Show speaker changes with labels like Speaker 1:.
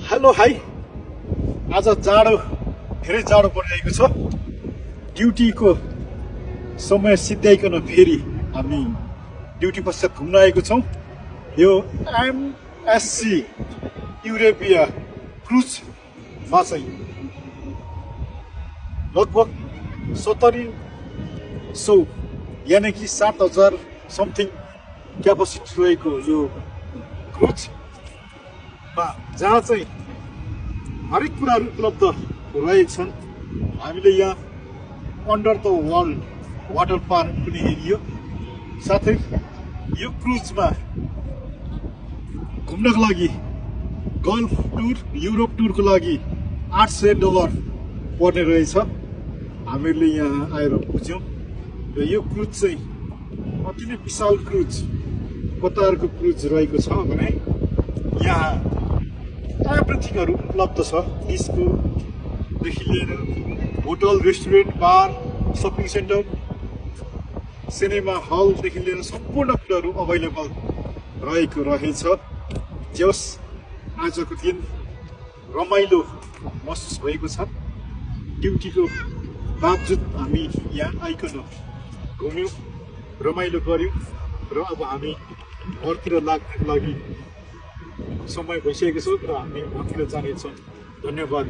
Speaker 1: Hello hi. आज जाडो धेरै जाडो परिरहेको छ। ड्युटीको समय सिद्ध्याइकन फेरि हामी ड्युटी पश्चात घुम्न आएको छौँ। यो एमएससी युरोपिया क्रुजमा चाहिँ लगभग 7000 यानि कि 7000 समथिङ क्यापासिटी रहेको यो क्रुजमा जहाँ चाहिँ हरेक कुराहरू उपलब्ध रहेछन्। हामीले यहाँ under the world water park पनि हेरियो। साथै यो क्रुजमा घुम्नको लागि गल्फ टुर युरोप टुरको लागि $800 पर्ने रहेछ। हामीहरूले यहाँ आएर बुझ्यौँ र यो क्रुज चाहिँ अति नै विशाल क्रुज कतारको क्रुज रहेको छ भने यहाँ एभ्रिथिङहरू उपलब्ध छ। डिस्कोदेखि लिएर होटल, रेस्टुरेन्ट, बार, सपिङ सेन्टर, सिनेमा हलदेखि लिएर सम्पूर्ण कुराहरू अभाइलेबल रहेछ। जस आजको दिन रमाइलो महसुस भएको छ। ड्युटीको बावजुद हामी यहाँ आइकन घुम्यौँ, रमाइलो गऱ्यौँ र अब हामी घरतिर लाग्नको लागि समय भइसकेको छ र हामी घरतिर जानेछौँ। धन्यवाद।